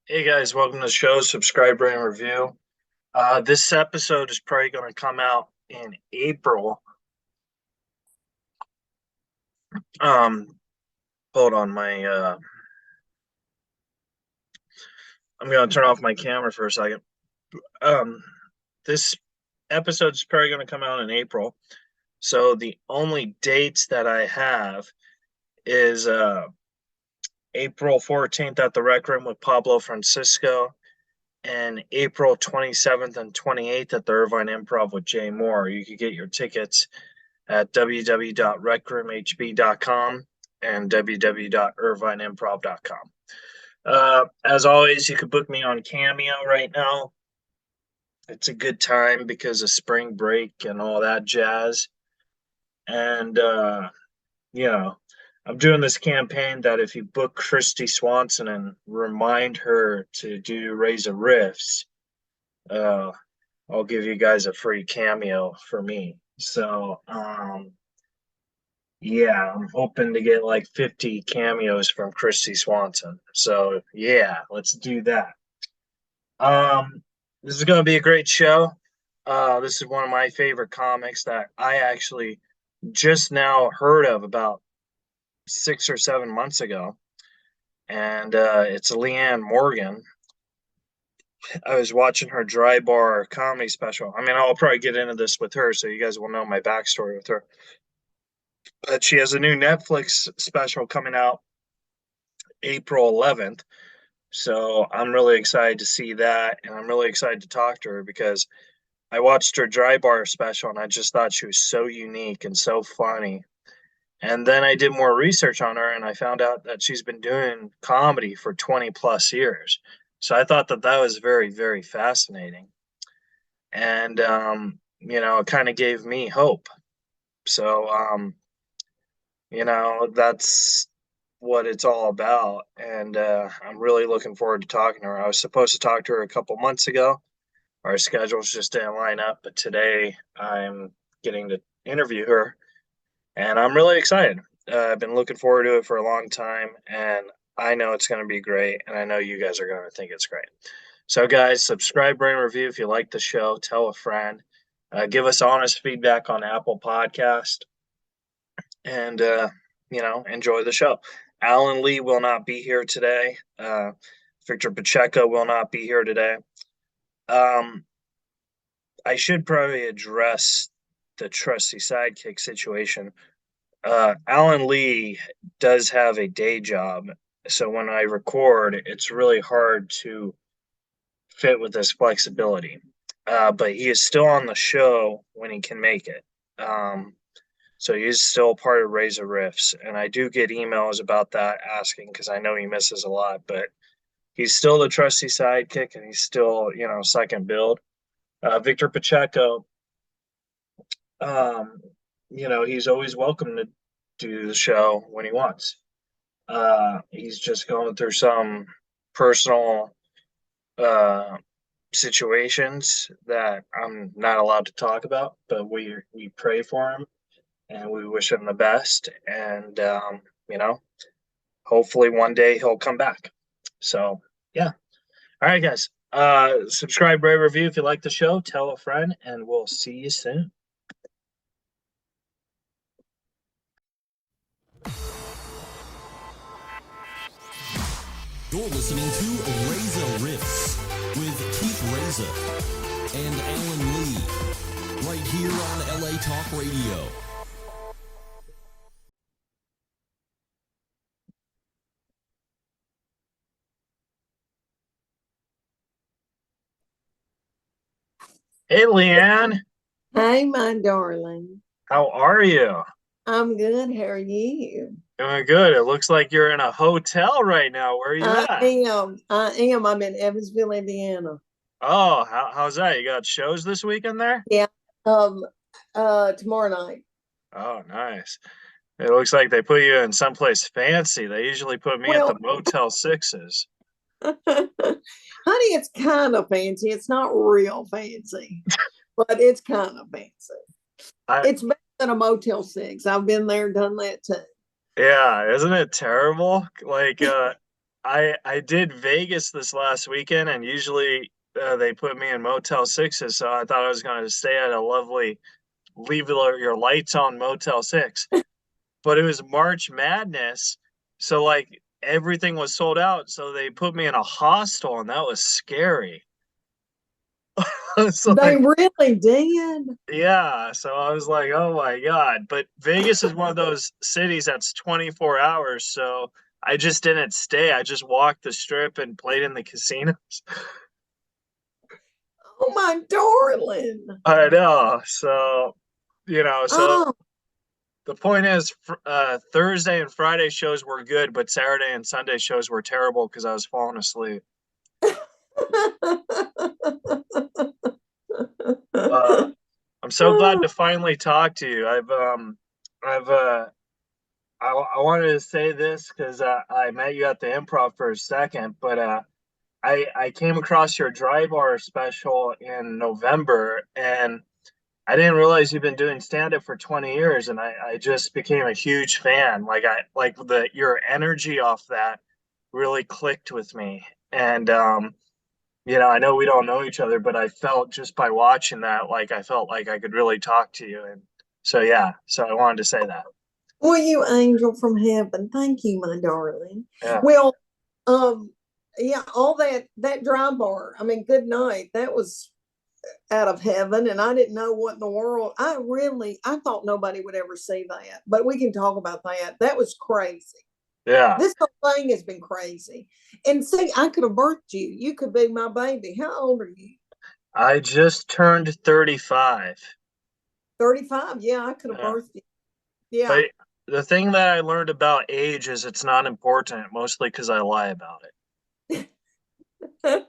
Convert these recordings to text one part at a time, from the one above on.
Hey guys, welcome to the show. Subscribe, rate, and review. This episode is probably going to come out in April. Um, Hold on, I'm going to turn off my camera for a second. Um, this episode is probably going to come out in April. So the only dates that I have is April 14th at the Rec Room with Pablo Francisco and April 27th and 28th at the Irvine Improv with Jay Moore. You can get your tickets at www.recroomhb.com and www.irvineimprov.com. As always, you can book me on Cameo right now. It's a good time because of spring break and all that jazz. And, you know, I'm doing this campaign that if you book Christy Swanson and remind her to do Reza Rifts, uh, I'll give you guys a free cameo for me. So, yeah, I'm hoping to get like 50 cameos from Christy Swanson. So yeah, let's do that. This is going to be a great show. This is one of my favorite comics that I actually just now heard of about 6 or 7 months ago, and it's Leanne Morgan. I was watching her Dry Bar comedy special. I mean, I'll probably get into this with her, so you guys will know my backstory with her. But she has a new Netflix special coming out April 11th. So I'm really excited to see that, and I'm really excited to talk to her because I watched her Dry Bar special, and I just thought she was so unique and so funny. And then I did more research on her, and I found out that she's been doing comedy for 20 plus years. So I thought that that was very, very fascinating. And, it kind of gave me hope. So, that's what it's all about. And I'm really looking forward to talking to her. I was supposed to talk to her a couple months ago. Our schedules just didn't line up, but today I'm getting to interview her, and I'm really excited. I've been looking forward to it for a long time, and I know it's going to be great, and I know you guys are going to think it's great. So, guys, subscribe, rate, and review if you like the show. Tell a friend. Give us honest feedback on Apple Podcast, and enjoy the show. Alan Lee will not be here today. Victor Pacheco will not be here today. Um, I should probably address the trusty sidekick situation. Alan Lee does have a day job, so when I record, it's really hard to fit with this flexibility. But he is still on the show when he can make it. So he's still part of Reza Rifts, and I do get emails about that asking because I know he misses a lot, but he's still the trusty sidekick and he's still, second build. Victor Pacheco, um, he's always welcome to do the show when he wants. He's just going through some personal uh, situations that I'm not allowed to talk about, but we pray for him and we wish him the best. And hopefully one day he'll come back. So yeah. All right, guys. Subscribe, rate, review if you like the show. Tell a friend, and we'll see you soon. You're listening to Reza Rifts with Keith Reza and Alan Lee, right here on LA Talk Radio. Hey, Leanne. Hi, my darling. How are you? I'm good. How are you? Doing good. It looks like you're in a hotel right now. Where are you I at? am. I am. I'm in Evansville, Indiana. Oh, how's that? You got shows this weekend there? Yeah. Tomorrow night. Oh, nice. It looks like they put you in someplace fancy. They usually put me at the Well, Motel Sixes. honey, it's kind of fancy. It's not real fancy, but it's kind of fancy. I, It's better than a Motel 6. I've been there, done that too. yeah, isn't it terrible? Like, I did Vegas this last weekend, and usually they put me in Motel Sixes, so I thought I was going to stay at a lovely leave your lights on Motel Six. But it was March Madness, so like everything was sold out. So they put me in a hostel, and that was scary. It's They like, really did. yeah. So I was like, oh my God. But Vegas is one of those cities that's 24 hours. So I just didn't stay. I just walked the strip and played in the casinos. Oh my darling. I know. So, so Oh. the point is, Thursday and Friday shows were good, but Saturday and Sunday shows were terrible because I was falling asleep. Uh, I'm so glad to finally talk to you. I've, I wanted to say this because I met you at the Improv for a second, but I came across your dry bar special in November, and I didn't realize you've been doing stand up for 20 years, and I just became a huge fan. Like I like the your energy off that really clicked with me. And I know we don't know each other, but I felt just by watching that, like I felt like I could really talk to you. And so yeah, so I wanted to say that. Well, you angel from heaven. Thank you, my darling. Yeah. Well, um, yeah, all that dry bar. I mean, good night. That was out of heaven, and I didn't know what in the world. I thought nobody would ever see that, but we can talk about that. That was crazy. Yeah. This whole thing has been crazy. And see, I could have birthed you. You could be my baby. How old are you? I just turned 35. 35. Yeah, I could have Yeah. birthed you. Yeah. But the thing that I learned about age is it's not important, mostly because I lie about Well,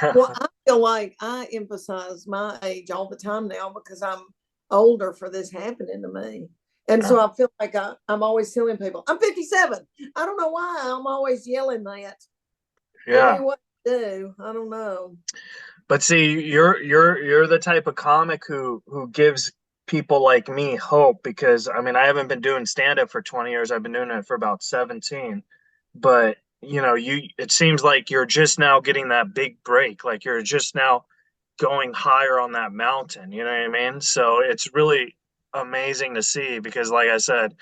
it. I feel like I emphasize my age all the time now because I'm older for this happening to me. And so I feel like I'm always telling people, I'm 57. I don't know why I'm always yelling that. I Yeah. mean, what to do? I don't know. But see, you're the type of comic who gives people like me hope because I mean I haven't been doing stand up for 20 years. I've been doing it for about 17. But you it seems like you're just now getting that big break. Like you're just now going higher on that mountain, you know what I mean? So it's really amazing to see because like I said,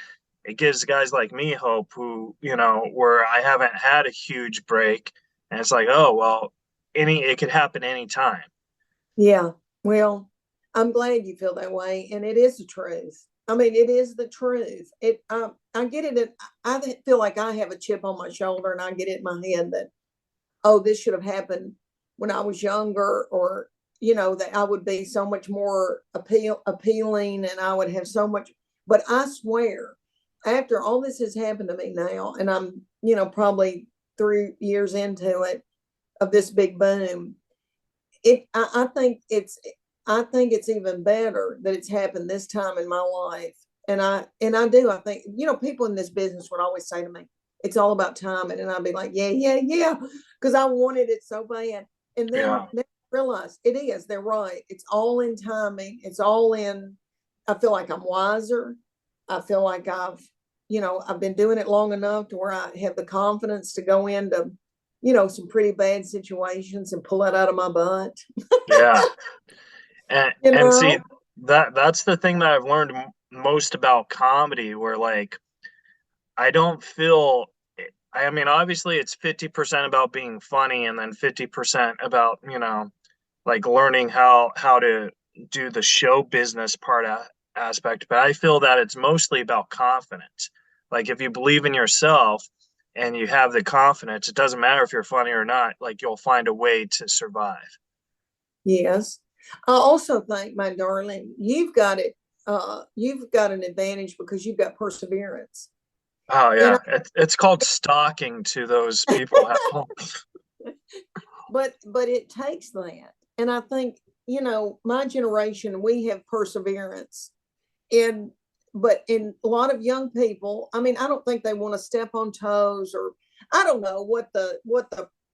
it gives guys like me hope who, where I haven't had a huge break and it's like, oh well, it could happen anytime. Yeah. Well, I'm glad you feel that way. And it is the truth. I mean, it is the truth. I get it. I feel like I have a chip on my shoulder and I get it in my head that, oh, this should have happened when I was younger, or, that I would be so much more appealing and I would have so much. But I swear, after all this has happened to me now, and I'm, probably 3 years into it, of this big boom, I think it's even better that it's happened this time in my life. And I think, people in this business would always say to me, it's all about timing. And I'd be like, yeah, yeah, yeah. Because I wanted it so bad. And then Yeah. I realized it is, they're right. It's all in timing. It's all in, I feel like I'm wiser. I feel like I've been doing it long enough to where I have the confidence to go into, some pretty bad situations and pull it out of my butt. Yeah. And You and see know? that's the thing that I've learned most about comedy where like I don't feel I mean obviously it's 50% about being funny and then 50% about, like learning how to do the show business aspect, but I feel that it's mostly about confidence. Like if you believe in yourself and you have the confidence, it doesn't matter if you're funny or not, like you'll find a way to survive. Yes. I also think, my darling, you've got it. You've got an advantage because you've got perseverance. Oh And yeah, it's called stalking to those people at home. but it takes that. And I think, my generation, we have perseverance. And but in a lot of young people, I mean, I don't think they want to step on toes, or I don't know what the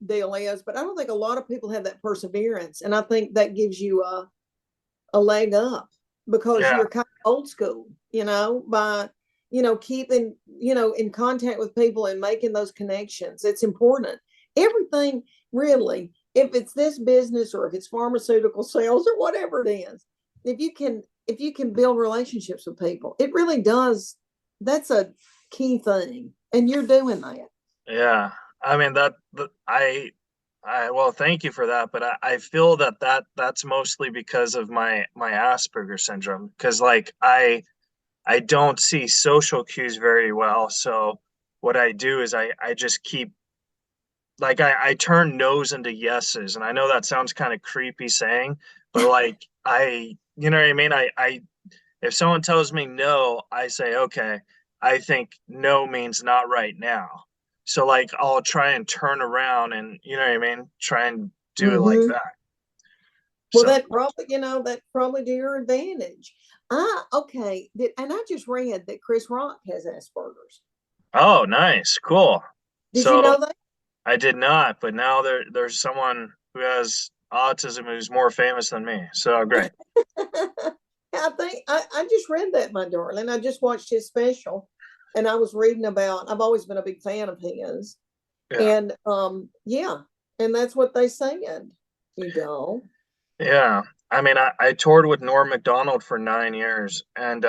deal is, but I don't think a lot of people have that perseverance. And I think that gives you a leg up because Yeah, you're kind of old school, by keeping, in contact with people and making those connections. It's important. Everything really, if it's this business or if it's pharmaceutical sales or whatever it is, if you can build relationships with people, it really does. That's a key thing. And you're doing that. Yeah. I mean well, thank you for that, but I feel that's mostly because of my Asperger syndrome. Because like I don't see social cues very well. So what I do is I just keep like I turn no's into yeses. And I know that sounds kind of creepy saying, but like you know what I mean? I if someone tells me no, I say, okay, I think no means not right now. So like I'll try and turn around and you know what I mean? Try and do it like Mm-hmm. that. Well, So that probably to your advantage. Okay. And I just read that Chris Rock has Asperger's. oh nice, cool. Did you So know that? I did not, but now there's someone who has autism who's more famous than me. So great. I just read that, my darling. I just watched his special, and I was reading about. I've always been a big fan of his, Yeah. and yeah, and that's what they said. You know. Yeah. I mean, I toured with Norm Macdonald for 9 years, and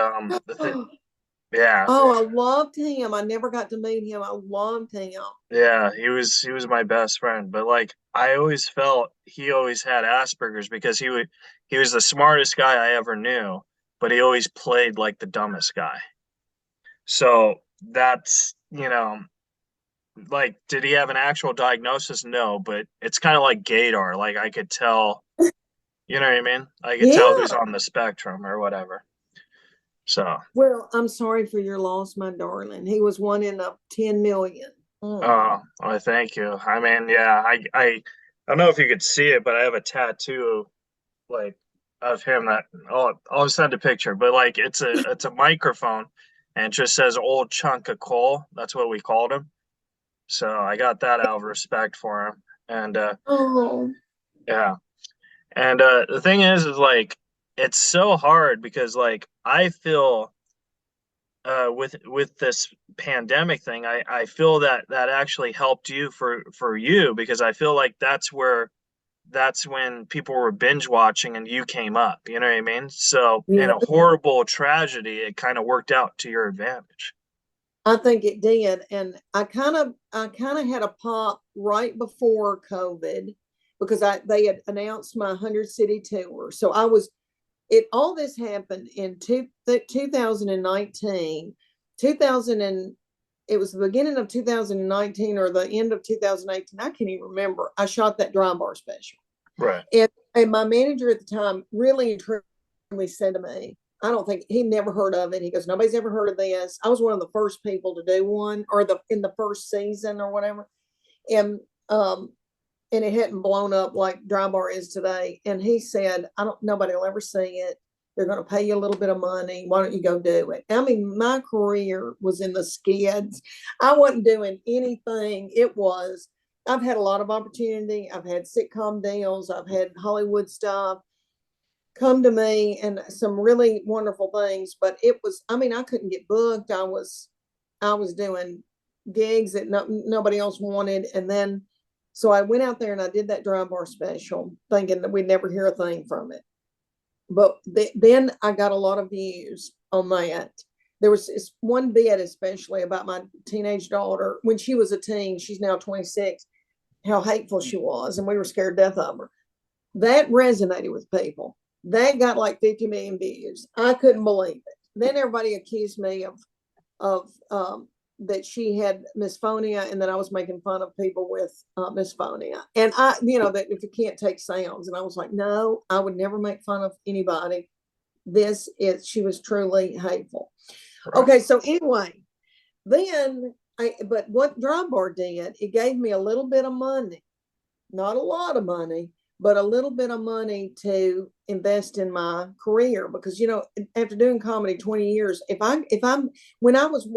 yeah, Oh, I loved him. I never got to meet him. I loved him. yeah, he was my best friend. But like, I always felt he always had Asperger's because he was the smartest guy I ever knew, but he always played like the dumbest guy. So that's like, did he have an actual diagnosis? No, but it's kind of like Gator. Like I could tell, you know what I mean? I could tell who's Yeah. on the spectrum or whatever. So, Well, I'm sorry for your loss, my darling. He was one in a 10 million. Mm. oh, thank you. I mean, yeah, I don't know if you could see it, but I have a tattoo like of him that I'll send a picture, but like it's a microphone and it just says old chunk of coal. That's what we called him. So I got that out of respect for him. And Oh, yeah. And the thing is like it's so hard because like I feel with this pandemic thing, I feel that actually helped you for you because I feel like that's when people were binge watching and you came up. You know what I mean? So in yeah. a horrible tragedy, it kind of worked out to your advantage. I think it did. And I kind of had a pop right before COVID because they had announced my 100 city tour. So all this happened in 2019, 2000 and it was the beginning of 2019 or the end of 2018. I can't even remember. I shot that dry bar special. Right. And my manager at the time really truly said to me, I don't think he never heard of it. He goes, nobody's ever heard of this. I was one of the first people to do one, or in the first season or whatever, and um, and it hadn't blown up like Dry Bar is today. And he said, I don't. Nobody will ever see it. They're going to pay you a little bit of money. Why don't you go do it? I mean, my career was in the skids. I wasn't doing anything. I've had a lot of opportunity. I've had sitcom deals. I've had Hollywood stuff come to me and some really wonderful things, but I mean, I couldn't get booked. I was doing gigs that nobody else wanted. And then, so I went out there and I did that dry bar special thinking that we'd never hear a thing from it. But then I got a lot of views on that. There was this one bit, especially about my teenage daughter when she was a teen. She's now 26. How hateful she was, and we were scared to death of her. That resonated with people. That got like 50 million views. I couldn't believe it. Then everybody accused me of that she had misphonia and that I was making fun of people with misphonia. And that if you can't take sounds. And I was like, no, I would never make fun of anybody. She was truly hateful. Right. Okay, so anyway, but what Dry Bar did, it gave me a little bit of money, not a lot of money, but a little bit of money to invest in my career because after doing comedy 20 years, when I was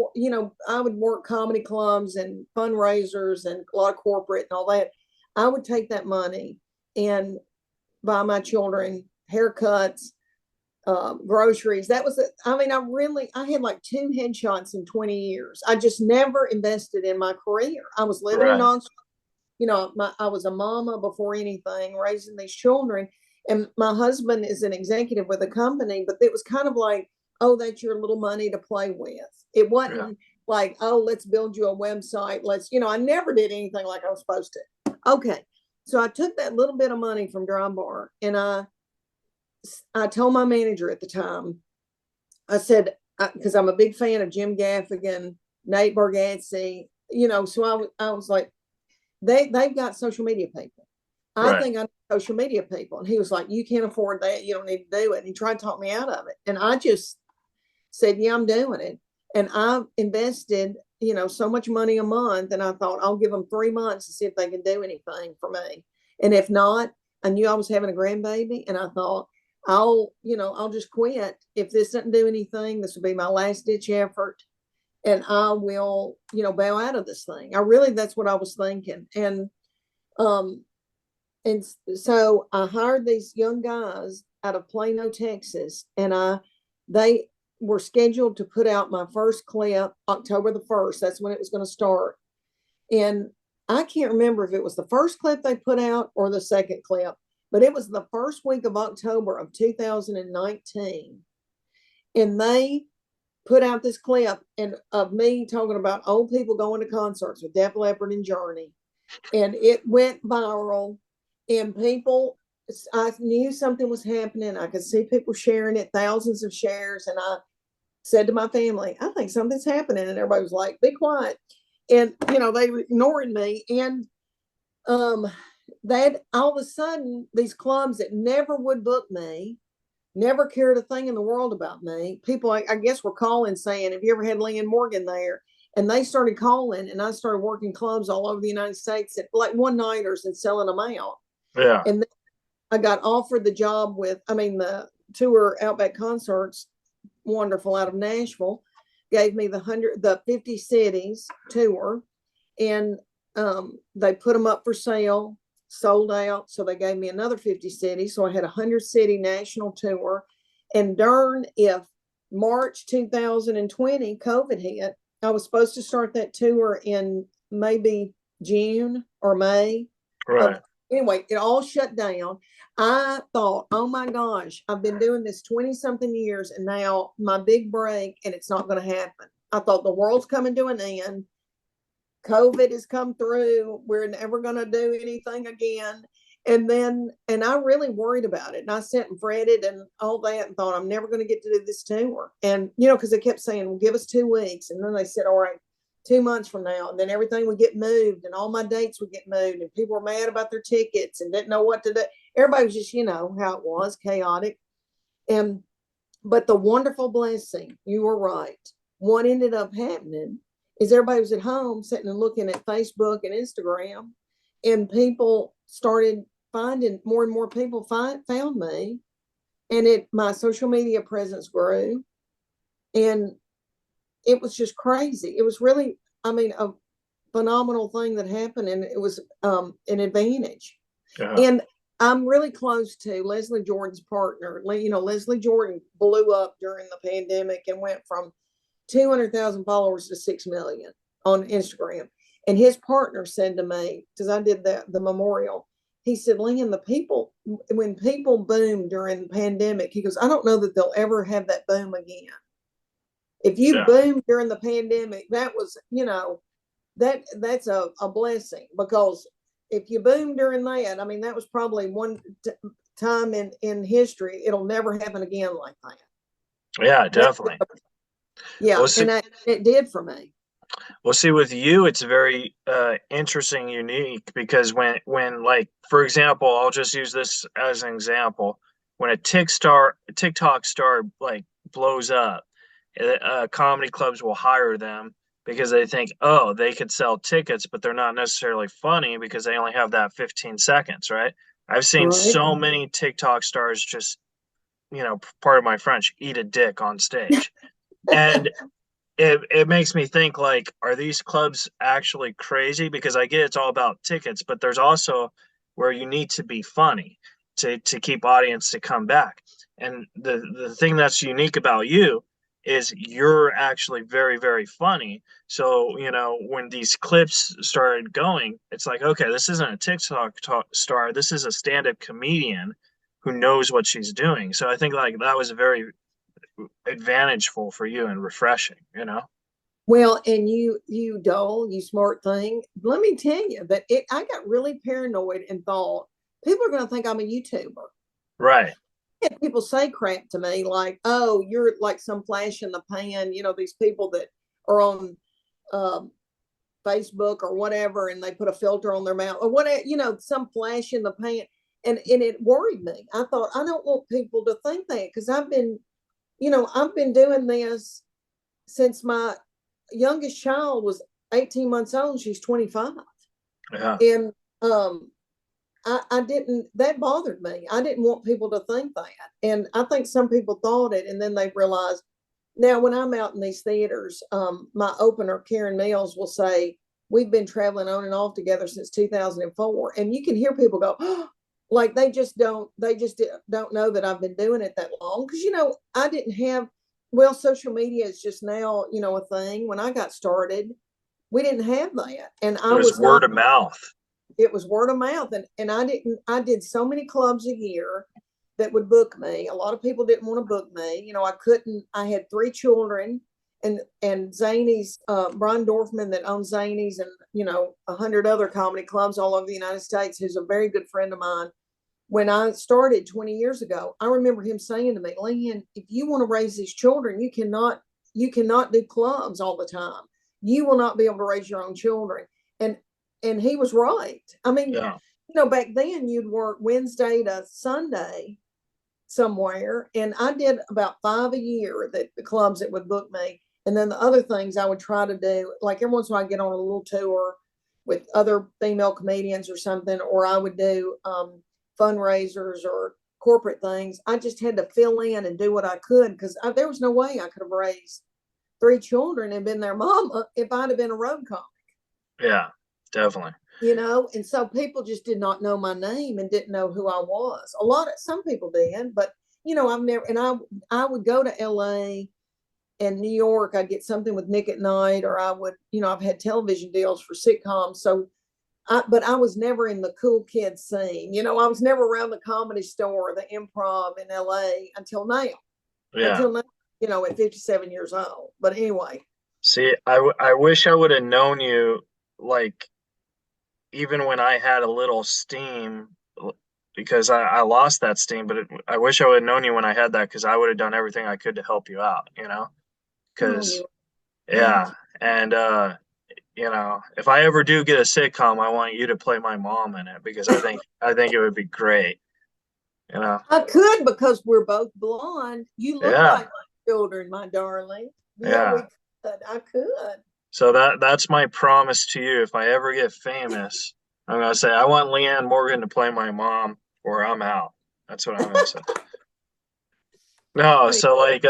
I would work comedy clubs and fundraisers and a lot of corporate and all that. I would take that money and buy my children haircuts, groceries. That was it. I mean, I had like 2 headshots in 20 years. I just never invested in my career. I was living in Right. Knoxville. I was a mama before anything, raising these children. And my husband is an executive with a company, but it was kind of like, oh, that's your little money to play with. It Yeah. wasn't like, oh, let's build you a website. I never did anything like I was supposed to. Okay. So I took that little bit of money from Dry Bar and I told my manager at the time, I said, because I'm a big fan of Jim Gaffigan, Nate Bargatze, so I was like, they've got social media people. I Right. think I know social media people. And he was like, you can't afford that. You don't need to do it. And he tried to talk me out of it. And I just said, yeah, I'm doing it. And I invested, so much money a month. And I thought, I'll give them 3 months to see if they can do anything for me. And if not, I knew I was having a grandbaby. And I thought, I'll just quit. If this doesn't do anything, this will be my last ditch effort. And I will, bail out of this thing. That's what I was thinking. Um, and so I hired these young guys out of Plano, Texas, and they were scheduled to put out my first clip October the 1st. That's when it was going to start. And I can't remember if it was the first clip they put out or the second clip, but it was the first week of October of 2019. And they put out this clip of me talking about old people going to concerts with Def Leppard and Journey. And it went viral. And I knew something was happening. I could see people sharing it, thousands of shares. And I said to my family, I think something's happening. And everybody was like, be quiet. And, they were ignoring me. And that all of a sudden, these clubs that never would book me, never cared a thing in the world about me. People, I guess, were calling saying, have you ever had Leanne Morgan there? And they started calling, and I started working clubs all over the United States at like one-nighters and selling them out. Yeah. And then I got offered the job the tour Outback Concerts, wonderful, out of Nashville, gave me the 50 cities tour, and they put them up for sale, sold out. So they gave me another 50 cities. So I had a 100-city national tour. And darn if March 2020, COVID hit. I was supposed to start that tour in maybe June or May. Right. Anyway, it all shut down. I thought, oh my gosh, I've been doing this 20 something years and now my big break, and it's not going to happen. I thought the world's coming to an end. COVID has come through. We're never going to do anything again. And I really worried about it. And I sat and fretted and all that and thought, I'm never going to get to do this tour. And, because they kept saying, well, give us 2 weeks. And then they said, all right, 2 months from now. And then everything would get moved and all my dates would get moved. And people were mad about their tickets and didn't know what to do. Everybody was just, how it was, chaotic. But the wonderful blessing, you were right. What ended up happening is everybody was at home sitting and looking at Facebook and Instagram, and people started finding, more and more people found me, and my social media presence grew, and it was just crazy. It was really, a phenomenal thing that happened, and it was an advantage. Yeah. And I'm really close to Leslie Jordan's partner. Leslie Jordan blew up during the pandemic and went from 200,000 followers to 6 million on Instagram. And his partner said to me, because I did the memorial, he said, Leanne, when people boom during the pandemic, he goes, I don't know that they'll ever have that boom again. If you boom during the pandemic, that was, that's a blessing, because if you boom during that, that was probably one time in history. It'll never happen again like that. Yeah, definitely. Yeah, Well, see, it did for me. with you, it's very interesting, unique, because when like, for example, I'll just use this as an example. When a TikTok star like blows up, comedy clubs will hire them because they think, oh, they could sell tickets, but they're not necessarily funny because they only have that 15 seconds, right? I've seen Right. so many TikTok stars just, part of my French, eat a dick on stage. And it makes me think, like, are these clubs actually crazy? Because I get it's all about tickets, but there's also where you need to be funny. to keep audience to come back. And the thing that's unique about you is you're actually very, very funny. So, you know, when these clips started going, it's like, okay, this isn't a star. This is a stand-up comedian who knows what she's doing. So I think like that was very advantageful for you and refreshing, you know? Well, and you dull, you smart thing. Let me tell you that I got really paranoid and thought people are going to think I'm a YouTuber. Right. And people say crap to me like, "Oh, you're like some flash in the pan." You know, these people that are on um, Facebook or whatever, and they put a filter on their mouth or whatever. You know, some flash in the pan, and it worried me. I thought I don't want people to think that because I've been doing this since my youngest child was 18 months old. She's 25. Yeah. And I didn't, that bothered me. I didn't want people to think that. And I think some people thought it and then they realized. Now, when I'm out in these theaters, my opener, Karen Mills, will say, "We've been traveling on and off together since 2004." And you can hear people go, "Oh," like they just don't know that I've been doing it that long. Because, I didn't have, well, social media is just now, a thing. When I got started, we didn't have that. And It I was was word not, of mouth. it was word of mouth. And I did so many clubs a year that would book me. A lot of people didn't want to book me. I couldn't, I had 3 children and Zany's, Brian Dorfman that owns Zany's and, 100 other comedy clubs all over the United States, who's a very good friend of mine. When I started 20 years ago, I remember him saying to me, "Leanne, if you want to raise these children, you cannot do clubs all the time. You will not be able to raise your own children." And and he was right. I mean, Yeah. back then you'd work Wednesday to Sunday somewhere, and I did about 5 a year that the clubs that would book me. And then the other things I would try to do, like every once in a while I get on a little tour with other female comedians or something, or I would do fundraisers or corporate things. I just had to fill in and do what I could because there was no way I could have raised 3 children and been their mama if I'd have been a road comic. Yeah, definitely. And so people just did not know my name and didn't know who I was. Some people did, but I've never, and I would go to LA and New York. I'd get something with Nick at Night, or I would, I've had television deals for sitcoms. So but I was never in the cool kid scene. I was never around the Comedy Store or the Improv in LA until now. Yeah. Until now, at 57 years old. But anyway. See, I wish I would have known you like even when I had a little steam because I lost that steam, but I wish I would have known you when I had that because I would have done everything I could to help you out, you know? Oh, Because, thank yeah. And, if I ever do get a sitcom, I want you to play my mom in it because I think it would be great, you know? I could because we're both blonde. You look Yeah. like my children, my darling. Yeah, we Yeah. could. I could. So that's my promise to you. If I ever get famous, I'm gonna say I want Leanne Morgan to play my mom, or I'm out. That's what I'm gonna say. No, Funny. so like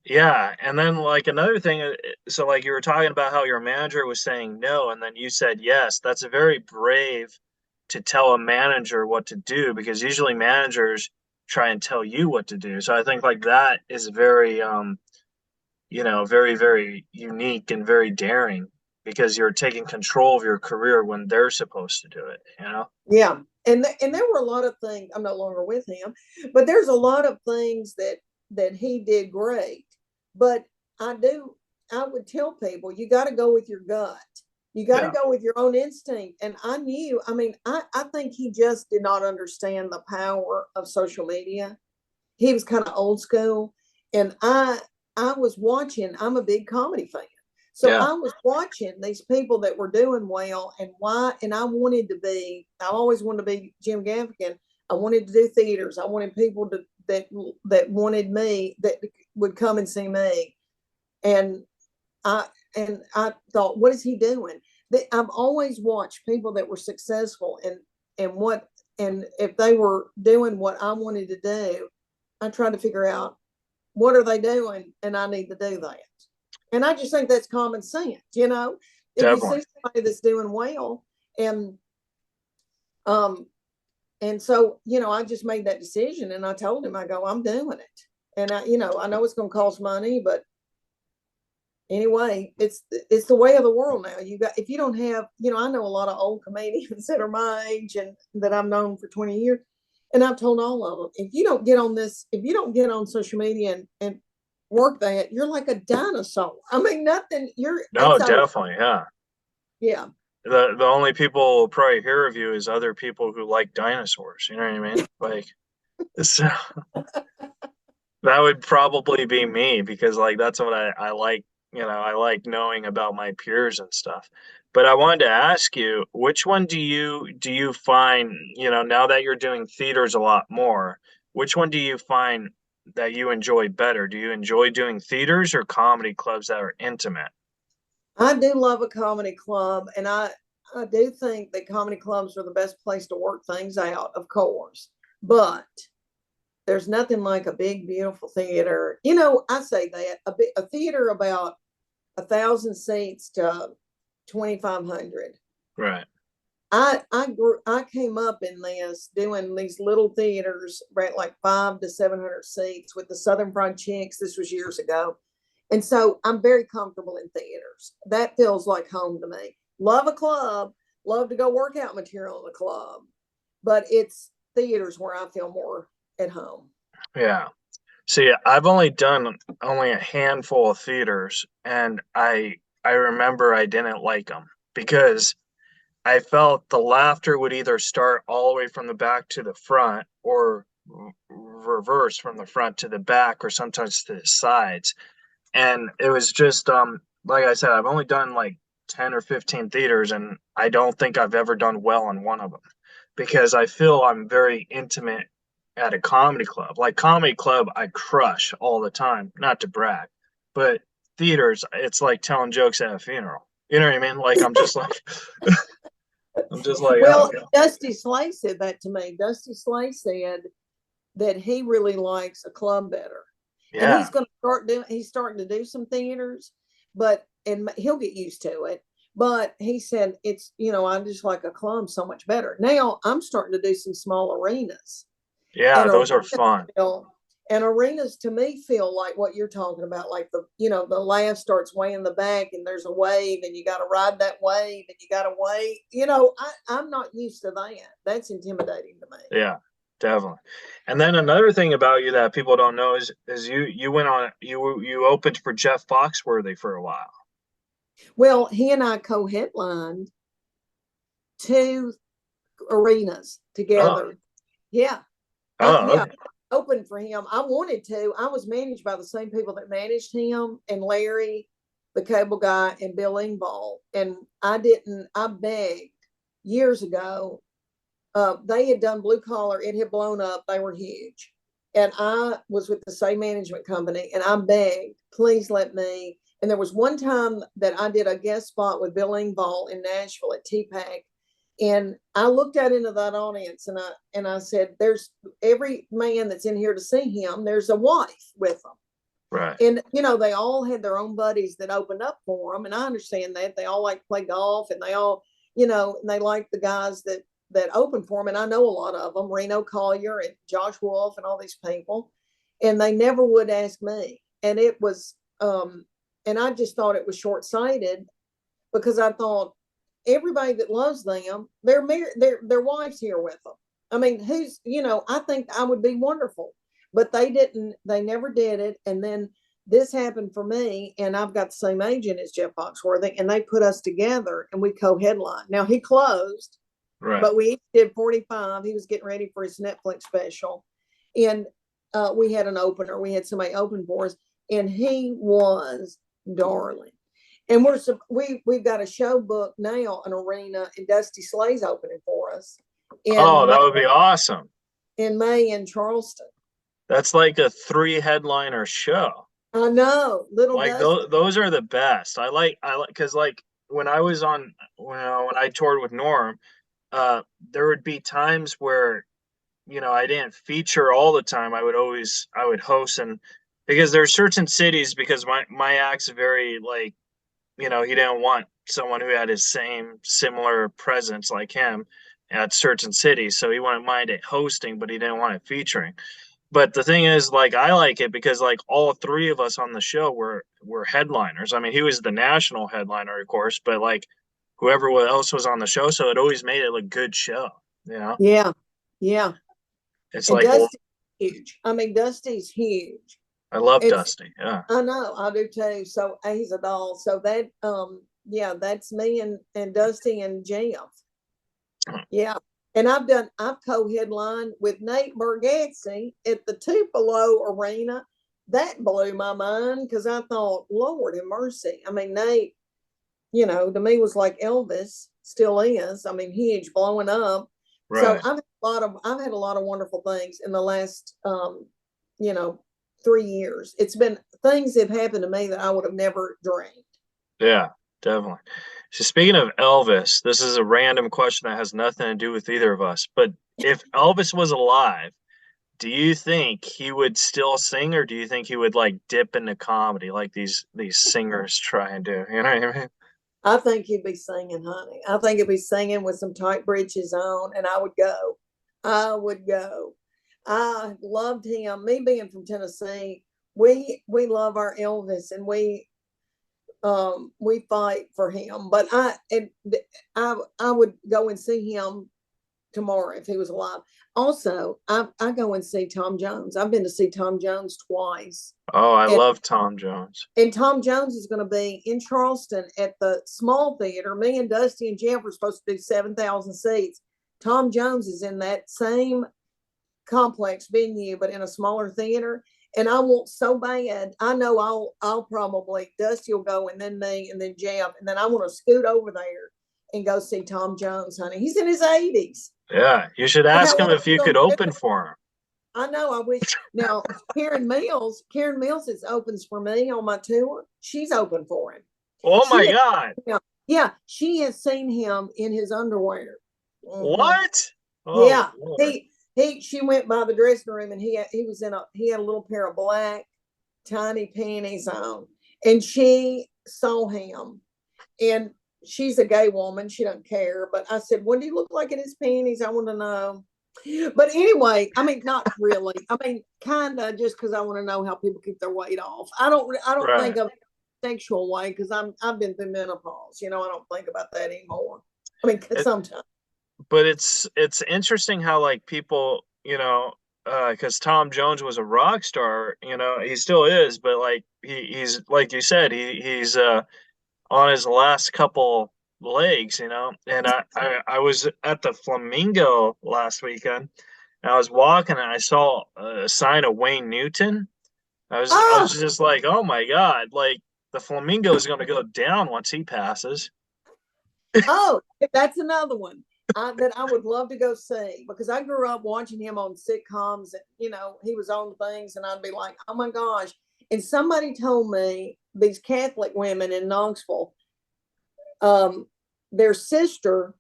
yeah, and then like another thing, so like you were talking about how your manager was saying no, and then you said yes. That's very brave to tell a manager what to do because usually managers try and tell you what to do. So I think like that is very very, very unique and very daring because you're taking control of your career when they're supposed to do it, you know? Yeah. And there were a lot of things. I'm no longer with him, but there's a lot of things that he did great. But I would tell people you got to go with your gut. You got to Yeah. go with your own instinct. And I knew, I think he just did not understand the power of social media. He was kind of old school. And I was watching, I'm a big comedy fan. So Yeah. I was watching these people that were doing well and I always wanted to be Jim Gaffigan. I wanted to do theaters. I wanted people that wanted me, that would come and see me. And I, and I thought, what is he doing? I've always watched people that were successful and if they were doing what I wanted to do, I tried to figure out what are they doing and I need to do that. And I just think that's common sense. If you Definitely. see somebody that's doing well and um And so, I just made that decision, and I told him, I go, I'm doing it. And I know it's going to cost money, but anyway, it's the way of the world now. If you don't have, I know a lot of old comedians that are my age and that I've known for 20 years. And I've told all of them, if you don't get on social media and work that, you're like a dinosaur. I mean, nothing, No, it's over. definitely, yeah. Yeah. The only people who probably hear of you is other people who like dinosaurs. You know what I mean? Like, so that would probably be me because like that's what I like, I like knowing about my peers and stuff. But I wanted to ask you, which one do you find, now that you're doing theaters a lot more, which one do you find that you enjoy better? Do you enjoy doing theaters or comedy clubs that are intimate? I do love a comedy club, and I do think that comedy clubs are the best place to work things out, of course. But there's nothing like a big, beautiful theater. I say that a theater about 1,000 seats to 2,500. Right. I came up in this doing these little theaters, right, like 500 to 700 seats with the Southern Fried Chicks. This was years ago, and so I'm very comfortable in theaters. That feels like home to me. Love a club, love to go work out material in the club, but it's theaters where I feel more at home. Yeah. See, I've only done only a handful of theaters, and I remember I didn't like them because I felt the laughter would either start all the way from the back to the front or reverse from the front to the back or sometimes to the sides. And it was just like I said, I've only done like 10 or 15 theaters, and I don't think I've ever done well on one of them because I feel I'm very intimate at a comedy club. Like comedy club, I crush all the time, not to brag, but theaters, it's like telling jokes at a funeral. You know what I mean? Like I'm just like, oh, Well, Dusty Slay said that to me. Dusty Slay said that he really likes a club better, and yeah, he's starting to do some theaters, and he'll get used to it. But he said I just like a club so much better. Now I'm starting to do some small arenas, yeah, and those are fun. arenas to me feel like what you're talking about, like the laugh starts way in the back, and there's a wave, and you got to ride that wave, and you got to wait. I'm not used to that. That's intimidating to me. Yeah, definitely. And then another thing about you that people don't know is you went on you opened for Jeff Foxworthy for a while. Well, he and I co-headlined two arenas Oh, together. Yeah. oh, Yeah, okay. open for him. I wanted to. I was managed by the same people that managed him and Larry, the cable guy, and Bill Engvall. And I didn't. I begged years ago. They had done Blue Collar. It had blown up. They were huge, and I was with the same management company. And I begged, please let me. And there was one time that I did a guest spot with Bill Engvall in Nashville at TPAC, and I looked out into that audience, and I said, "There's every man that's in here to see him. There's a wife with them." Right. And they all had their own buddies that opened up for them, and I understand that they all like to play golf, and they all, and they like the guys that open for them. And I know a lot of them, Reno Collier and Josh Wolf, and all these people, and they never would ask me, and it was, and I just thought it was short sighted because I thought everybody that loves them, they're married, their wives here with them. I mean, I think I would be wonderful, but they didn't, they never did it. And then this happened for me, and I've got the same agent as Jeff Foxworthy, and they put us together and we co-headline. Now he closed, Right. but we each did 45. He was getting ready for his Netflix special. And we had an opener. We had somebody open for us, and he was darling. And we've got a show book now, an arena, and Dusty Slay's opening for us Oh, in that would be awesome. May in Charleston. That's like a three headliner show. I know, little Like Dusty. those are the best. I like because like when I was on when I toured with Norm, there would be times where I didn't feature all the time. I would host, and because there's certain cities, because my act's very like, he didn't want someone who had his same similar presence like him. at certain cities, so he wouldn't mind it hosting, but he didn't want it featuring. But the thing is, like, I like it because like all three of us on the show were headliners. I mean, he was the national headliner, of course, but like whoever else was on the show, so it always made it a good show. You know, Yeah. Yeah. it's And like, well, Dusty's huge. I mean, Dusty's huge. I love It's Dusty. Yeah. I know, I do too. So he's a doll. So that yeah, that's me and Dusty and Jeff. Yeah. And I've co-headlined with Nate Bargatze at the Tupelo Arena. That blew my mind because I thought, Lord have mercy. I mean, Nate, to me was like Elvis, still is. I mean, huge, blowing up. So Right. I've had a lot of wonderful things in the last you know, 3 years. It's been things that have happened to me that I would have never dreamed. Yeah, definitely. So speaking of Elvis, this is a random question that has nothing to do with either of us. But if Elvis was alive, do you think he would still sing, or do you think he would like dip into comedy like these singers try and do? You know what I mean? I think he'd be singing, honey. I think he'd be singing with some tight breeches on, and I would go. I would go. I loved him. Me being from Tennessee, we love our Elvis, and we fight for him. But I would go and see him tomorrow if he was alive. Also, I go and see Tom Jones. I've been to see Tom Jones twice, Oh, I and love Tom Jones. Tom Jones is going to be in Charleston at the small theater. Me and Dusty and Jeff were supposed to do 7,000 seats. Tom Jones is in that same complex venue, but in a smaller theater. And I want so bad. I know I'll probably Dusty will go, and then me, and then Jeff, and then I want to scoot over there and go see Tom Jones, honey. He's in his 80s. Yeah, you should How ask him long if you are you could gonna do open it? for him. I know. I wish. Now Karen Mills is opens for me on my tour. She's open for him. Oh my She has, God. yeah, she has seen him in his underwear. Hmm. What? Oh Yeah, Lord. she went by the dressing room, and he had a little pair of black tiny panties on, and she saw him, and she's a gay woman. She doesn't care, but I said, "What do you look like in his panties? I want to know." But anyway, I mean, not really. I mean, kind of, just because I want to know how people keep their weight off. I don't think Right. of sexual weight because I've been through menopause. I don't think about that anymore. I mean, It, sometimes. but it's interesting how like people, because Tom Jones was a rock star, he still is, but like he's like you said, he's on his last couple legs, And I was at the Flamingo last weekend, and I was walking and I saw a sign of Wayne Newton. I was Ah, just like, oh my God, like the Flamingo is going to go down once he passes. oh, that's another one that I would love to go see because I grew up watching him on sitcoms. And, he was on things, and I'd be like, oh my gosh. And somebody told me these Catholic women in Knoxville, their sister,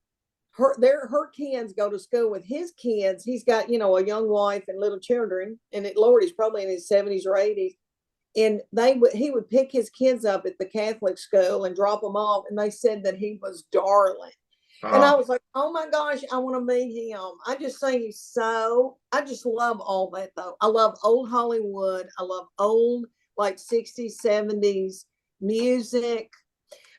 her kids go to school with his kids. He's got, a young wife and little children, and Lord, he's probably in his 70s or 80s. And he would pick his kids up at the Catholic school and drop them off, and they said that he was darling. And I Oh, was like, oh my gosh, I want to meet him. I just love all that though. I love old Hollywood. I love old, like 60s, 70s music.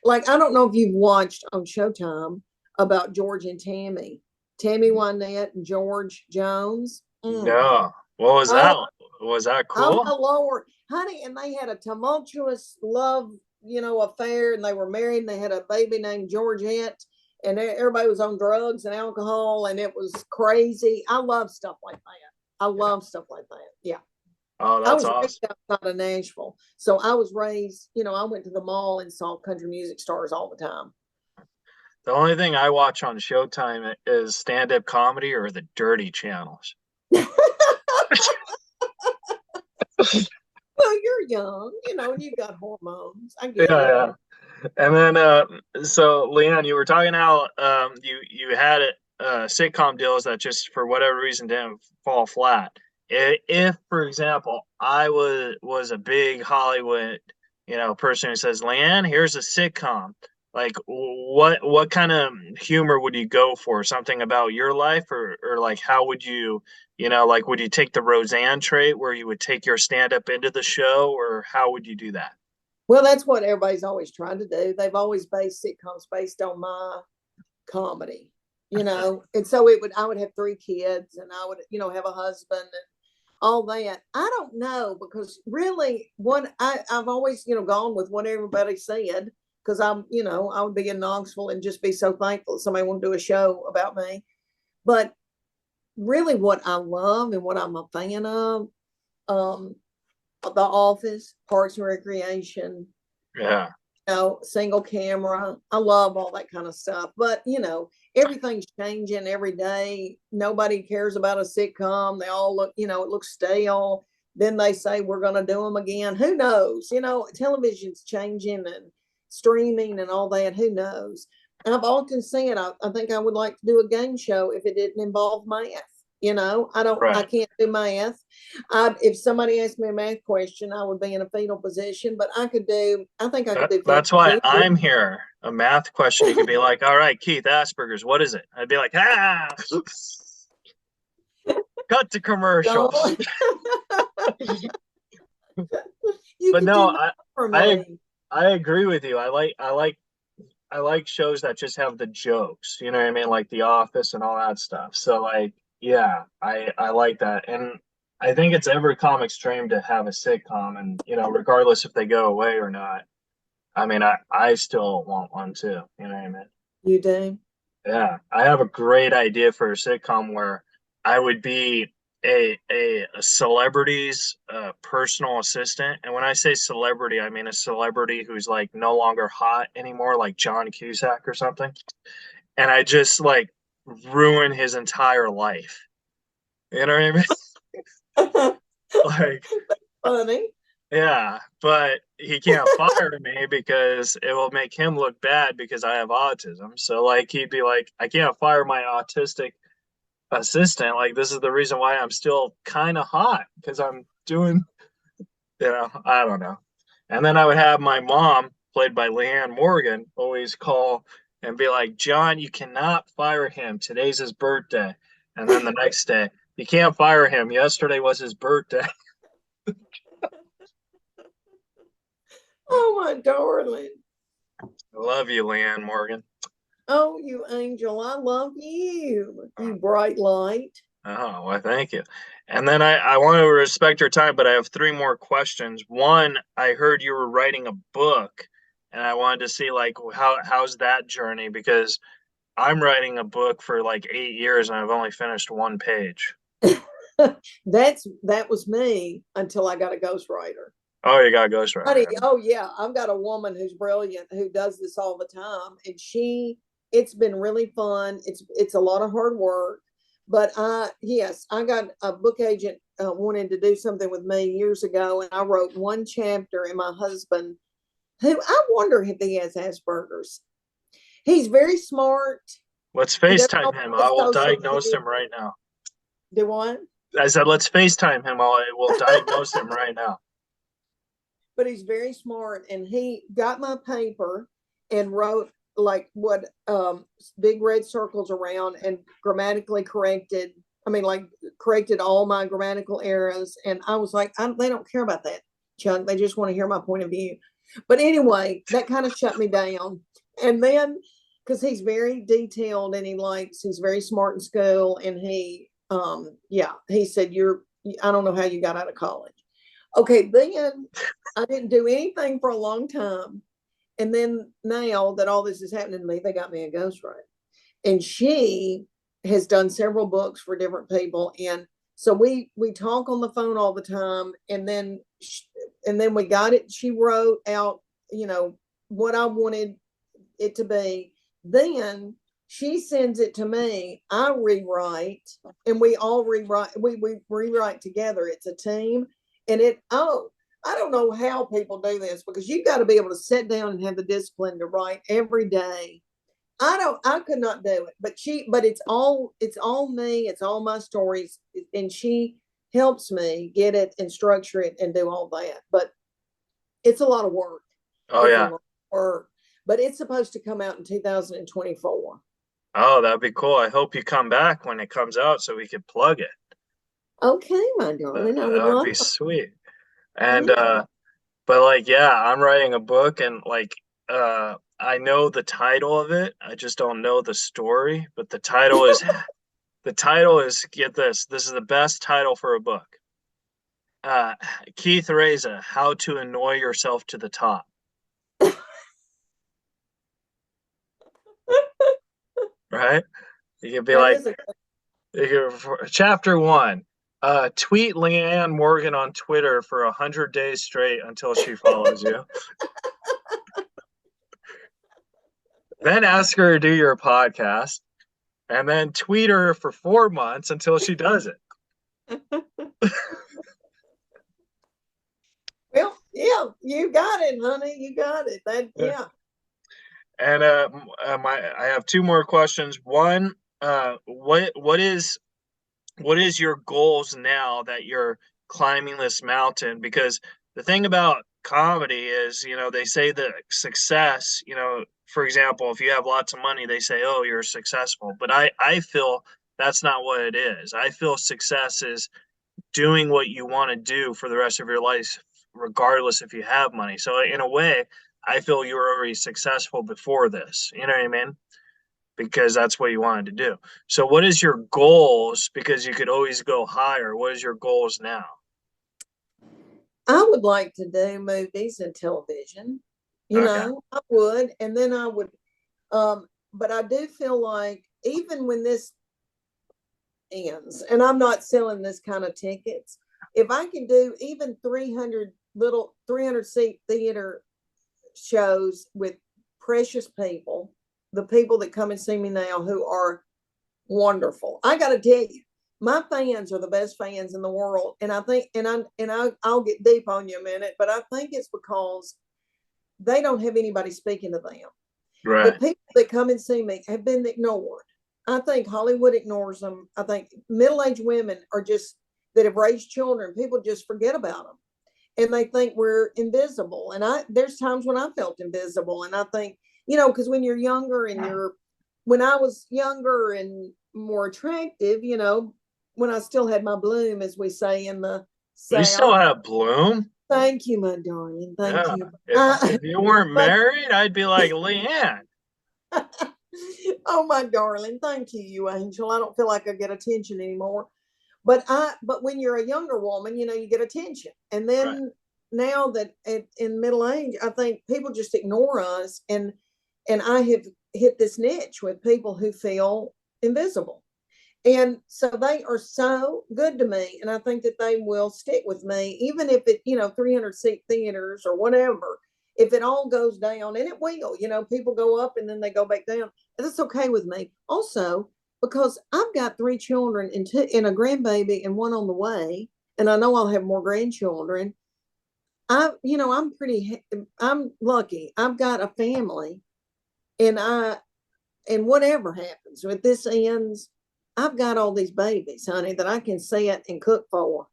Like, I don't know if you've watched on Showtime about George and Tammy Wynette and George Jones. no. What was Oh, that? Was that oh cool? my Lord, honey. And they had a tumultuous love, affair, and they were married, and they had a baby named Georgette, and everybody was on drugs and alcohol, and it was crazy. I love stuff like that. I Yeah. love stuff like that. Yeah. Oh, I that's was raised awesome. outside of Nashville. So I was raised, I went to the mall and saw country music stars all the time. The only thing I watch on Showtime is stand-up comedy or the dirty channels. Well, you're young, and you've got hormones. I Yeah, get it. yeah. And then so Leanne, you were talking how you had sitcom deals that just for whatever reason didn't fall flat. If for example, I was a big Hollywood, person who says, Leanne, here's a sitcom. Like what kind of humor would you go for? Something about your life, or like how would you, like would you take the Roseanne trait where you would take your stand up into the show, or how would you do that? Well, that's what everybody's always trying to do. They've always based sitcoms based on my comedy, and so I would have three kids, and I would, have a husband and all that. I don't know, because really I've always, gone with what everybody said, because I would be in Knoxville and just be so thankful somebody want to do a show about me. But really what I love and what I'm a fan of, um, The Office, Parks and Recreation, Yeah. Single camera. I love all that kind of stuff. But, everything's changing every day. Nobody cares about a sitcom. They all look, it looks stale. Then they say we're going to do them again. Who knows? Television's changing and streaming and all that. Who knows? I've often said I think I would like to do a game show if it didn't involve math. I Right. can't do math. If somebody asked me a math question, I would be in a fetal position, but I think I could do That's why family history. I'm here. A math question, you could be like, all right, Keith, Asperger's, what is it? I'd be like, cut to No, commercials. you But could no, do math for I me. I agree with you. I like shows that just have the jokes, you know what I mean? Like The Office and all that stuff. So like, yeah, I like that. And I think it's every comic's dream to have a sitcom, and regardless if they go away or not. I mean, I still want one too, you know what I mean? You do. Yeah, I have a great idea for a sitcom where I would be a celebrity's personal assistant. And when I say celebrity, I mean a celebrity who's like no longer hot anymore, like John Cusack or something. And I just like ruin his entire life. You know what I mean? Like, Funny. yeah, but he can't fire me because it will make him look bad because I have autism. So like he'd be like, I can't fire my autistic assistant. Like this is the reason why I'm still kind of hot, because I'm doing, I don't know. And then I would have my mom, played by Leanne Morgan, always call and be like, John, you cannot fire him. Today's his birthday. And then the next day, you can't fire him. Yesterday was his birthday. Oh, my darling. I love you, Leanne Morgan. Oh, you angel. I love you, you bright light. Oh, well, thank you. And then I want to respect your time, but I have three more questions. One, I heard you were writing a book, and I wanted to see like how's that journey, because I'm writing a book for like 8 years and I've only finished one page. That was me until I got a ghostwriter. Oh, you got a ghostwriter. Honey, oh yeah, I've got a woman who's brilliant who does this all the time, and it's been really fun. It's a lot of hard work, but yes, I got a book agent wanted to do something with me years ago, and I wrote one chapter. And my husband, who I wonder if he has Asperger's, he's very smart. Let's He doesn't FaceTime know him. the I will social diagnose media. him right now. Do what? I said, let's FaceTime him. I will diagnose him right now. But he's very smart, and he got my paper and wrote like what big red circles around and grammatically corrected. I mean, like corrected all my grammatical errors. And I was like, they don't care about that, Chuck. They just want to hear my point of view. But anyway, that kind of shut me down. And then, because he's very detailed and he's very smart in school. And yeah, he said, I don't know how you got out of college. Okay, then I didn't do anything for a long time. And then now that all this is happening to me, they got me a ghostwriter. And she has done several books for different people. And so we talk on the phone all the time. And then we got it. She wrote out, what I wanted it to be. Then she sends it to me. I rewrite, and we all rewrite. We rewrite together. It's a team. And I don't know how people do this, because you got to be able to sit down and have the discipline to write every day. I could not do it, but it's all me. It's all my stories. And she helps me get it and structure it and do all that. But it's a lot of work. Oh It's a yeah. lot of work. but it's supposed to come out in 2024. Oh, that'd be cool. I hope you come back when it comes out so we could plug it. Okay, my That, darling, I would that would love be to. sweet. And Thank but like, yeah, I'm writing a book, and like I know the title of it. I just don't know the story, but the title is, get this. This is the best title for a book. Uh Keith Reza, How to Annoy Yourself to the Top. Right? You could be That like, is a chapter one. Tweet Leanne Morgan on Twitter for 100 days straight until she follows you. Then ask her to do your podcast, and then tweet her for 4 months until she does it. well, yeah, you got it, honey. You got it. That yeah. And I have two more questions. One, what is your goals now that you're climbing this mountain? Because the thing about comedy is, they say that success, for example, if you have lots of money, they say, oh, you're successful. But I feel that's not what it is. I feel success is doing what you want to do for the rest of your life, regardless if you have money. So in a way, I feel you were already successful before this. You know what I mean? Because that's what you wanted to do. So what is your goals? Because you could always go higher. What is your goals now? I would like to do movies and television. Okay. I would, and then I would. But I do feel like even when this ends, and I'm not selling this kind of tickets, if I can do even 300 seat theater shows with precious people, the people that come and see me now who are wonderful. I got to tell you, my fans are the best fans in the world, and I think, I'll get deep on you a minute, but I think it's because they don't have anybody speaking to them. The Right. people that come and see me have been ignored. I think Hollywood ignores them. I think middle-aged women are just that have raised children. People just forget about them, and they think we're invisible. And there's times when I felt invisible, and I think, because when you're younger and when I was younger and more attractive, when I still had my bloom, as we say in the You still South. have Bloom? Thank you, my darling. Thank Yeah. you. If you weren't But married, I'd be like, Leanne. oh, my darling, thank you, you angel. I don't feel like I get attention anymore. But when you're a younger woman, you get attention. And Right. then now that in middle age, I think people just ignore us, and I have hit this niche with people who feel invisible. And so they are so good to me. And I think that they will stick with me, even if 300 seat theaters or whatever, if it all goes down, and it will, people go up and then they go back down. That's okay with me. Also, because I've got 3 children and a grandbaby and one on the way, and I know I'll have more grandchildren. I'm lucky. I've got a family, and whatever happens, if this ends, I've got all these babies, honey, that I can sit and cook for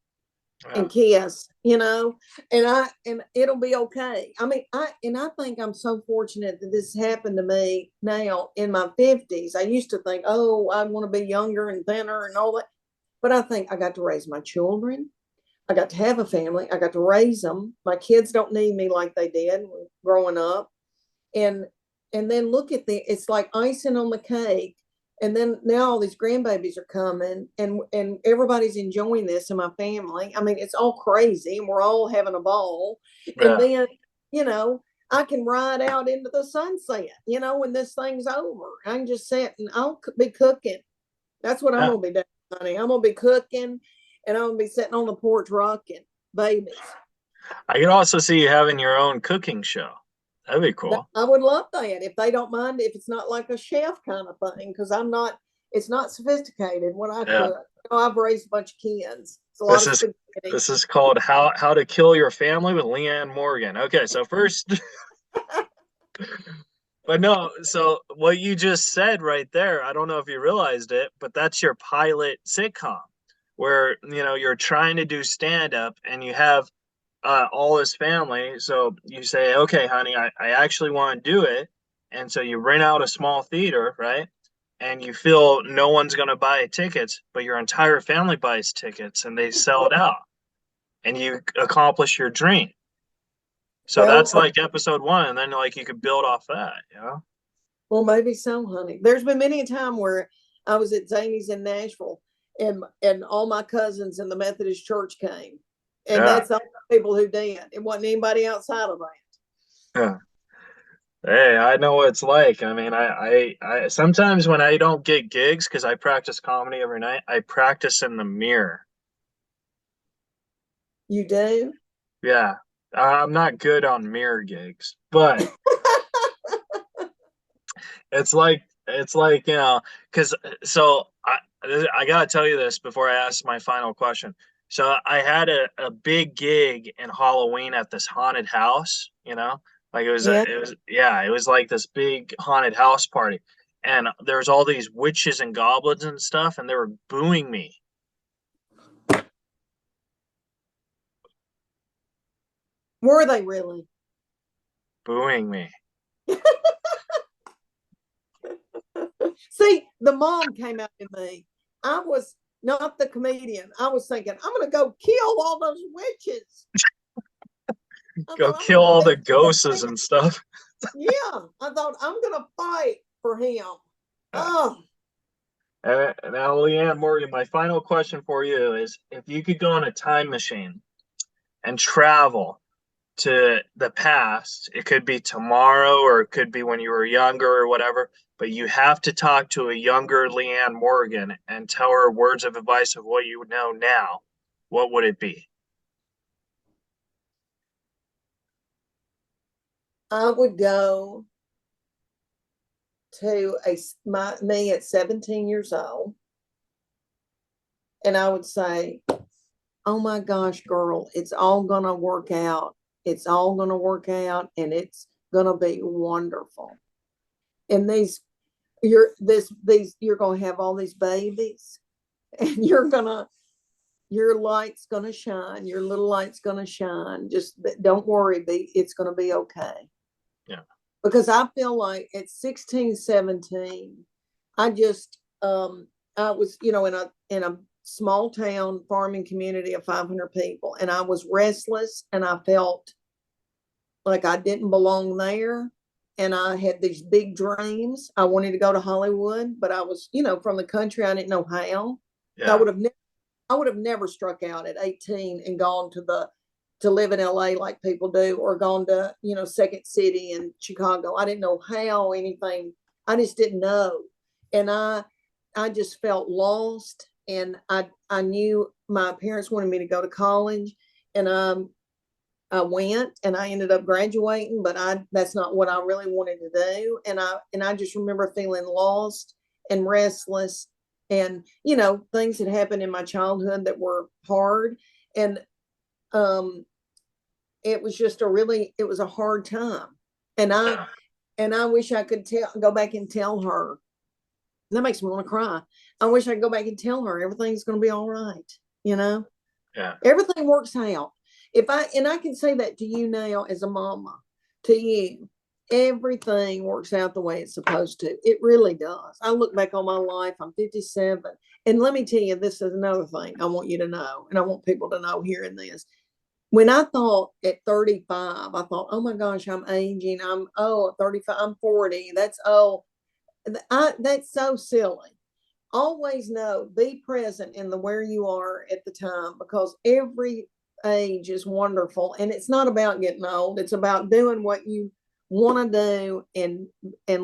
Yeah. and kiss, and it'll be okay. I mean, I think I'm so fortunate that this happened to me now in my 50s. I used to think, oh, I want to be younger and thinner and all that. But I think I got to raise my children. I got to have a family. I got to raise them. My kids don't need me like they did growing up. And then look at it's like icing on the cake. And then now all these grandbabies are coming, and everybody's enjoying this in my family. I mean, it's all crazy, and we're all having a ball. And Yeah. then, you know, I can ride out into the sunset, when this thing's over. I can just sit and I'll be cooking. That's what I'm Yeah. gonna be doing, honey. I'm gonna be cooking, and I'm gonna be sitting on the porch rocking babies. I could also see you having your own cooking show. That'd be cool. I would love that if they don't mind, if it's not like a chef kind of thing, because it's not sophisticated when I Yeah. cook. I've raised a bunch of kids. It's a lot This of is spaghetti. this is called How to Kill Your Family with Leanne Morgan. Okay, so first, but no, so what you just said right there, I don't know if you realized it, but that's your pilot sitcom where, you're trying to do stand up and you have all his family. So you say, okay, honey, I actually want to do it. And so you rent out a small theater, right? And you feel no one's going to buy tickets, but your entire family buys tickets and they sell it out and you accomplish your dream. So Well, that's like episode one. And then like you could build off that, you know? well, maybe so, honey. There's been many a time where I was at Zany's in Nashville, and all my cousins in the Methodist Church came, and Yeah. that's the only people who did. It wasn't anybody outside of that. Yeah. Hey, I know what it's like. I mean, I sometimes when I don't get gigs because I practice comedy every night, I practice in the mirror. You do? Yeah, I'm not good on mirror gigs, but it's like because so I gotta tell you this before I ask my final question. So I had a big gig in Halloween at this haunted house, like Yeah. it was like this big haunted house party, and there's all these witches and goblins and stuff, and they were booing me, Were they really? booing me. See, the mom came out to me. I was not the comedian. I was thinking, I'm going to go kill all those witches. I Go thought, I'm kill going to all the beat ghosts this man. and stuff. Yeah. I thought, I'm going to fight for him. Yeah. Oh, And now, Leanne Morgan, my final question for you is if you could go in a time machine and travel to the past, it could be tomorrow or it could be when you were younger or whatever, but you have to talk to a younger Leanne Morgan and tell her words of advice of what you know now, what would it be? I would go to me at 17 years old, and I would say, oh my gosh, girl, it's all going to work out. It's all going to work out, and it's going to be wonderful. And you're going to have all these babies, and your light's going to shine. Your little light's going to shine. Just don't worry. It's going to be okay. Yeah. Because I feel like at 16, 17, I just, I was, in a small town farming community of 500 people, and I was restless, and I felt like I didn't belong there. And I had these big dreams. I wanted to go to Hollywood, but I was, from the country. I didn't know how. I Yeah. would have I would have never struck out at 18 and gone to live in LA like people do, or gone to, Second City in Chicago. I didn't know how anything. I just didn't know. And I just felt lost. And I knew my parents wanted me to go to college, and I went, and I ended up graduating, but that's not what I really wanted to do. And I just remember feeling lost and restless, and things that happened in my childhood that were hard. And um it was just it was a hard time. And I wish I could go back and tell her. That makes me want to cry. I wish I could go back and tell her everything's going to be all right. Yeah. Everything works out. And I can say that to you now as a mama, to you, everything works out the way it's supposed to. It really does. I look back on my life. I'm 57. And let me tell you, this is another thing I want you to know, and I want people to know hearing this. When I thought at 35, I thought, oh my gosh, I'm aging. At 35, I'm 40. That's so silly. Always know, be present in the where you are at the time, because every age is wonderful, and it's not about getting old. It's about doing what you want to do, and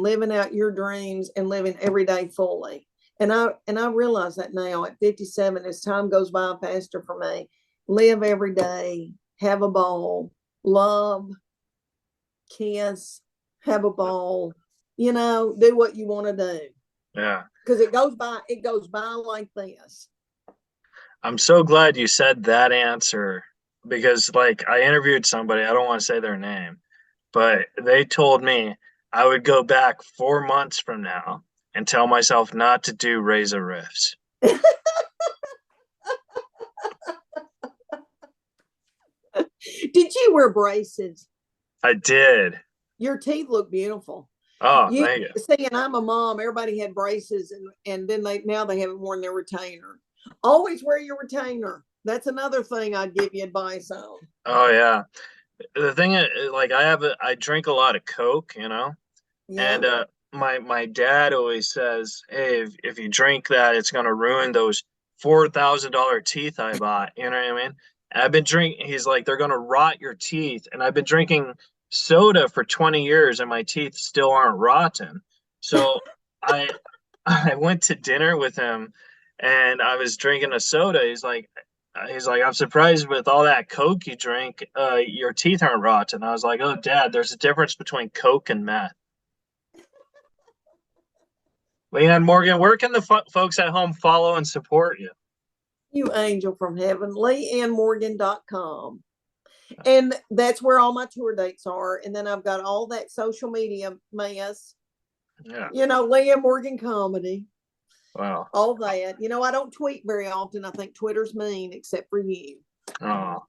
living out your dreams and living every day fully. And I realize that now at 57, as time goes by faster for me, live every day, have a ball, love, kiss, have a ball, do what you want to do. Yeah. Because it goes by like this. I'm so glad you said that answer because, like, I interviewed somebody, I don't want to say their name, but they told me I would go back 4 months from now and tell myself not to do Reza Rifts. Did you wear braces? I did. Your teeth look beautiful. Oh, You thank you. see, and I'm a mom. Everybody had braces, and then now they haven't worn their retainer. Always wear your retainer. That's another thing I'd give you advice on. Oh yeah. The thing is, like, I drink a lot of Coke, Yeah. and my dad always says, hey, if you drink that, it's gonna ruin those $4,000 teeth I bought. You know what I mean? I've been drinking. He's like, they're gonna rot your teeth, and I've been drinking soda for 20 years, and my teeth still aren't rotten. So I I went to dinner with him, and I was drinking a soda. He's like, I'm surprised with all that Coke you drink, your teeth aren't rotten. I was like, oh, Dad, there's a difference between Coke and meth. Leanne Morgan, where can the folks at home follow and support you? You angel from heaven, leannemorgan.com. And that's where all my tour dates are. And then I've got all that social media mess, Yeah. Leanne Morgan comedy, Wow. all that. I don't tweet very often. I think Twitter's mean, except for you. Oh,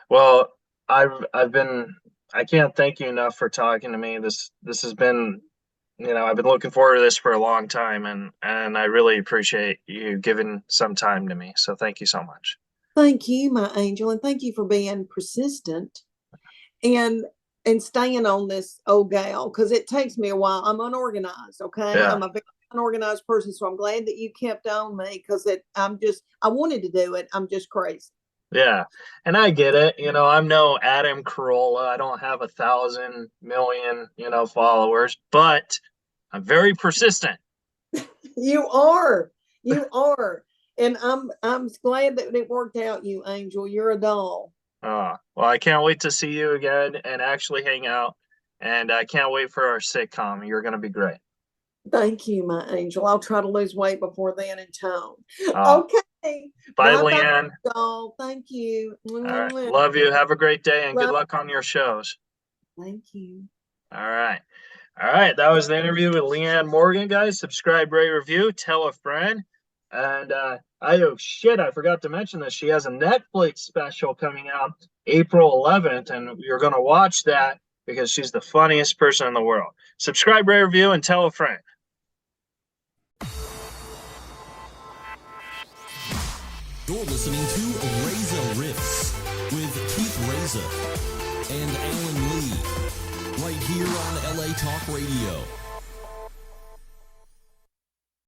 well, I've been I can't thank you enough for talking to me. This has been, I've been looking forward to this for a long time, and I really appreciate you giving some time to me. So thank you so much. Thank you, my angel, and thank you for being persistent and staying on this old gal, because it takes me a while. I'm unorganized, okay? Yeah. I'm a very unorganized person, so I'm glad that you kept on me, because I wanted to do it. I'm just crazy. Yeah. And I get it. I'm no Adam Carolla. I don't have 1,000 million, followers, but I'm very persistent. You are. You are. And I'm glad that it worked out, you angel. You're a doll. Well, I can't wait to see you again and actually hang out. And I can't wait for our sitcom. You're going to be great. Thank you, my angel. I'll try to lose weight before then in tone. Uh, Okay. Bye, Bye bye, Leanne. doll. Thank you. All right. Love you. Have a great day and good luck on your shows. Thank you. All right. All right. That was the interview with Leanne Morgan, guys. Subscribe, rate, review, tell a friend. And oh shit, I forgot to mention this. She has a Netflix special coming out April 11th, and you're gonna watch that because she's the funniest person in the world. Subscribe, rate, review, and tell a friend. You're listening to Reza Rifts with Keith Reza and Alan Lee, right here on LA Talk Radio.